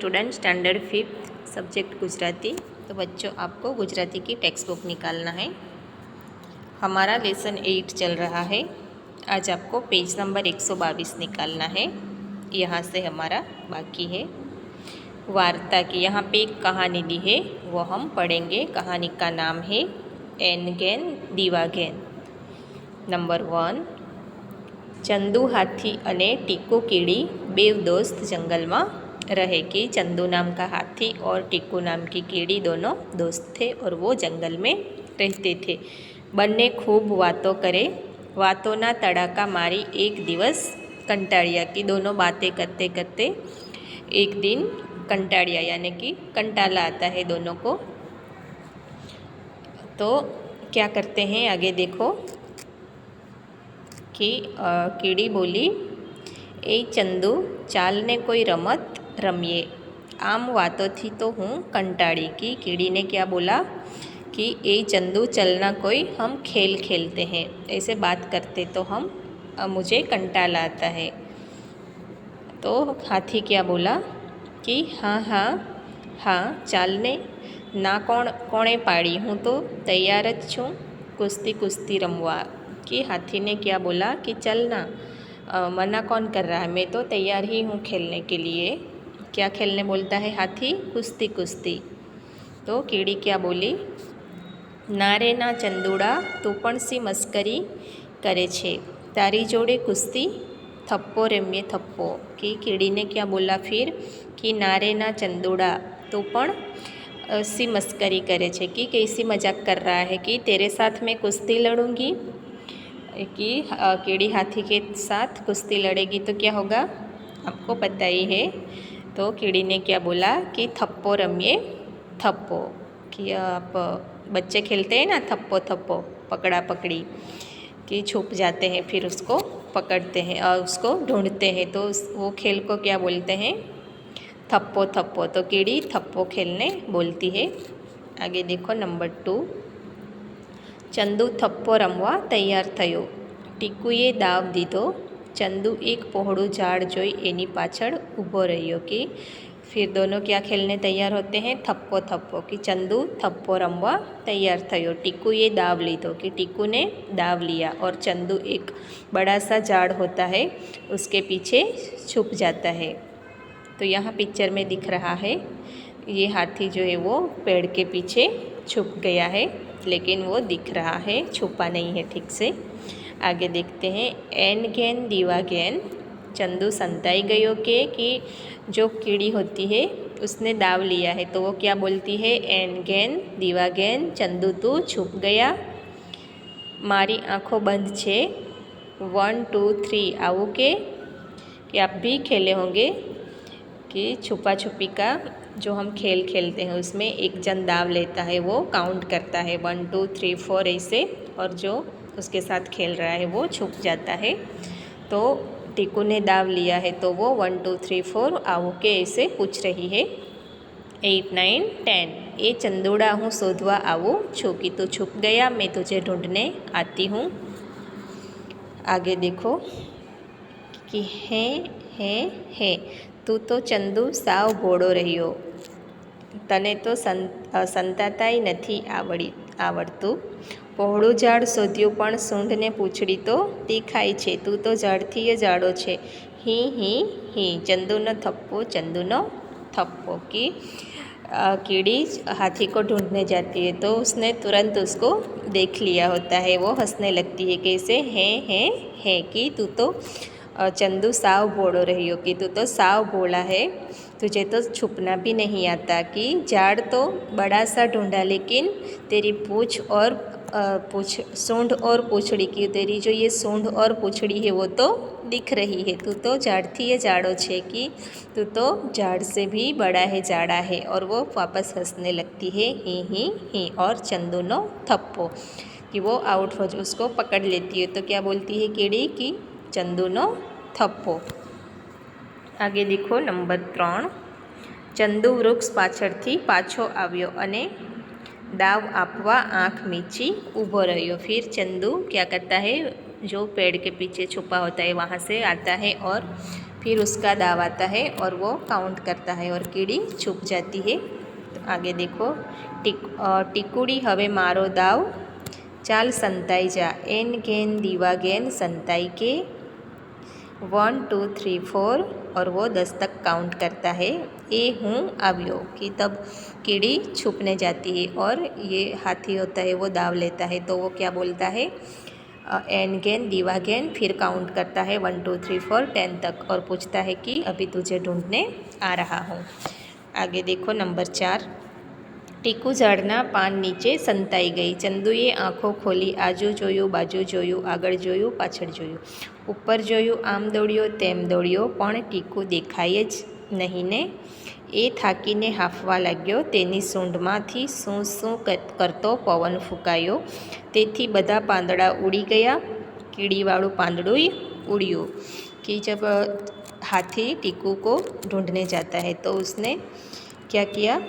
Student standard 5th subject Gujarati. तो बच्चों आपको गुजराती की टेक्स्ट बुक निकालना है। हमारा लेसन 8 चल रहा है। आज आपको पेज नंबर 122 निकालना है। यहाँ से हमारा बाकी है वार्ता की। यहाँ पे एक कहानी दी है, वो हम पढ़ेंगे। कहानी का नाम है एनगेन दीवागेन। नंबर 1, चंदू हाथी अने टीकू कीड़ी बेव दोस्त जंगल में रहे। कि चंदू नाम का हाथी और टीकू नाम की कीड़ी दोनों दोस्त थे और वो जंगल में रहते थे। बन्ने खूब वातों करे, वातों तड़ाका मारी एक दिवस कंटाड़िया। की दोनों बातें करते करते एक दिन कंटाड़िया, यानी कि कंटाला आता है दोनों को। तो क्या करते हैं आगे देखो कि कीड़ी बोली, ए चंदू चाल ने कोई रमत रमीए। आम बातों थी तो हूँ कंटाड़ी। की कीड़ी ने क्या बोला कि ए चंदू चलना कोई हम खेल खेलते हैं। ऐसे बात करते तो हम मुझे कंटाला आता है। तो हाथी क्या बोला कि हाँ हाँ हाँ चालने ना कोणे पाड़ी, हूँ तो तैयार ज छूँ कुश्ती कुश्ती रमवा। कि हाथी ने क्या बोला कि चलना, मना कौन कर रहा है, मैं तो तैयार ही हूँ खेलने के लिए। क्या खेलने बोलता है हाथी? कुश्ती कुश्ती। तो कीड़ी क्या बोली, ना रे ना चंदूड़ा तू पण सी मस्करी करे छे, तारी जोड़े कुश्ती थप्पो रमीए थप्पो। कि कीड़ी ने क्या बोला फिर कि ना रे ना चंदूड़ा तू पण सी मस्करी करे छे। कि कैसी मजाक कर रहा है कि तेरे साथ मैं कुश्ती लड़ूंगी। कि कीड़ी हाथी के साथ कुश्ती लड़ेगी तो क्या होगा आपको पता ही है। तो कीड़ी ने क्या बोला कि थप्पो रमिए थप्पो। कि आप बच्चे खेलते हैं ना थप्पो थप्पो, पकड़ा पकड़ी, कि छुप जाते हैं फिर उसको पकड़ते हैं और उसको ढूंढते हैं। तो वो खेल को क्या बोलते हैं? थप्पो थप्पो। तो कीड़ी थप्पो खेलने बोलती है। आगे देखो नंबर 2, चंदू थप्पो रमवा तैयार थयो। टीकुए दाव दीधो। चंदू एक पહોળું ઝાડ જોઈ એની પાછળ ઊભો રહ્યો। कि फिर दोनों क्या खेलने तैयार होते हैं? थप्पो थप्पो। कि चंदू थप्पो रमवा तैयार थयो। टीकुए दाव लीधो। कि टीकू ने दाव लिया और चंदू एक बड़ा सा झाड़ होता है उसके पीछे छुप जाता है। तो यहाँ पिक्चर में दिख रहा है ये हाथी जो है वो पेड़ के पीछे छुप गया है, लेकिन वो दिख रहा है, छुपा नहीं है ठीक से। आगे देखते हैं एन गेन दीवा गेन। चंदू संताई गयो के कि जो कीड़ी होती है उसने दाव लिया है। तो वो क्या बोलती है? एन गेन दीवा गेन, चंदू तू छुप गया। मारी आँखों बंद छे, 1 2 3 आवो के। कि आप भी खेले होंगे कि छुपा छुपी का जो हम खेल खेलते हैं उसमें एक जन दाव लेता है, वो काउंट करता है 1 2 3 4 ऐसे, और जो उसके साथ खेल रहा है वो छुप जाता है। तो टीकू ने दाव लिया है तो वो 1 2 3 4 आओ के ऐसे पूछ रही है। 8 9 10, ए चंदूड़ा हूँ शोधवा आवू छू। कि तू छुप गया, मैं तुझे ढूंढने आती हूँ। आगे देखो कि है तू तो चंदू साव भोळो रह्यो, तने तो संताताय नहीं आवड़तुं। पહોળું ઝાડ શોધ્યું પણ સૂંઢને પૂંછડી તો દેખાય છે, તું તો ઝાડથી જાડો છે। ही चंदूनो थप्पो चंदूनो थप्पो। कि कीड़ी हाथी को ढूंढने जाती है तो उसने तुरंत उसको देख लिया होता है। वो हंसने लगती है। कैसे? है कि तू तो चंदू साव भोळो रहियो। कि तू तो साव भोला है, तुझे तो छुपना भी नहीं आता। कि झाड़ तो बड़ा सा ढूंढा, लेकिन तेरी सूंड और पूंछड़ी, की तेरी जो ये सूंड और पूंछड़ी है वो तो दिख रही है। तू तो झाड़थी ये झाड़ो छे। कि तू तो झाड़ से भी बड़ा है, जाड़ा है। और वो वापस हंसने लगती है, ही। और चंदूनो थप्पो, कि वो आउट हो उसको पकड़ लेती है। तो क्या बोलती है कीड़ी? कि चंदूनो थप्पो। आगे देखो नंबर 3, चंदू वृक्ष पाछळथी पाछो आव्यो अने दाव आपवा आँख मीची ऊभो रह्यो। फिर चंदू क्या करता है? जो पेड़ के पीछे छुपा होता है वहाँ से आता है और फिर उसका दाव आता है और वो काउंट करता है और कीड़ी छुप जाती है। तो आगे देखो, ટીકુડી હવે મારો દાવ, ચાલ સંતાઈ जा, एन घेन दीवा घेन संताई के, 1 2 3 4, और वो 10 तक काउंट करता है। ए हूँ आव्यो कि तब कीड़ी छुपने जाती है और ये हाथी होता है वो दाव लेता है। तो वो क्या बोलता है, एन घेन दीवा घेन, फिर काउंट करता है 1 2 3 4 10 तक और पूछता है कि अभी तुझे ढूंढने आ रहा हूँ। आगे देखो नंबर 4, ટીકુ ઝાડના પાન નીચે સંતાઈ ગઈ, ચંદુએ આંખો ખોલી, આજુ જોયું બાજુ જોયું, આગળ જોયું પાછળ જોયું, ઉપર જોયું આમ દોડ્યો તેમ દોડ્યો, પણ ટીકુ દેખાય જ નહીં ને. એ થાકીને હાંફવા લાગ્યો, તેની સૂંઢમાંથી શું શું કરતો પવન ફૂંકાયો, તેથી બધા પાંદડા ઉડી ગયા, કીડીવાળું પાંદડું उड़ियो। कि जब हाथी टीकू को ढूंढने जाता है तो उसने क्या किया,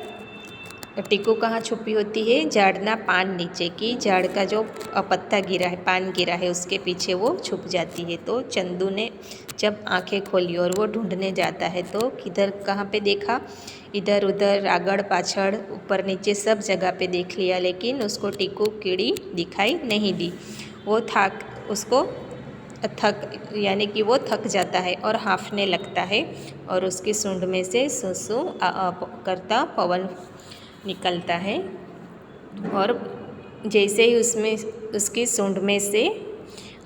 टीकू कहाँ छुपी होती है, झाड़ना पान नीचे, की झाड़ का जो पत्ता गिरा है, पान गिरा है, उसके पीछे वो छुप जाती है। तो चंदू ने जब आंखें खोली और वो ढूंढने जाता है तो किधर कहाँ पे देखा, इधर उधर आगड़ पाछड़ ऊपर नीचे सब जगह पे देख लिया, लेकिन उसको टीकू कीड़ी दिखाई नहीं दी। वो थक यानी कि वो थक जाता है और हाँफने लगता है और उसकी सूंड में से सुसु करता पवन निकलता है। और जैसे ही उसकी सूंड में से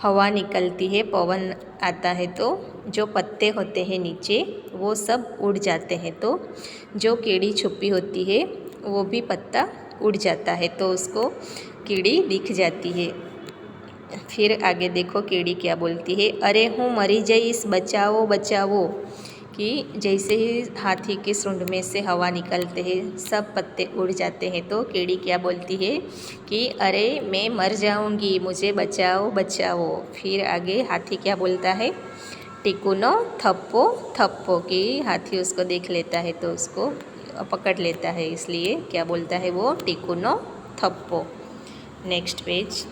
हवा निकलती है, पवन आता है, तो जो पत्ते होते हैं नीचे वो सब उड़ जाते हैं। तो जो कीड़ी छुपी होती है वो भी पत्ता उड़ जाता है, तो उसको कीड़ी दिख जाती है। फिर आगे देखो कीड़ी क्या बोलती है, अरे हूँ मरी जाइस बचाओ बचाओ। कि जैसे ही हाथी की सूंड में से हवा निकलते हैं सब पत्ते उड़ जाते हैं, तो कीड़ी क्या बोलती है कि अरे मैं मर जाऊंगी, मुझे बचाओ बचाओ। फिर आगे हाथी क्या बोलता है, टीकूनो थप्पो थप्पो, कि हाथी उसको देख लेता है तो उसको पकड़ लेता है, इसलिए क्या बोलता है वो, टीकूनो थप्पो। Next page.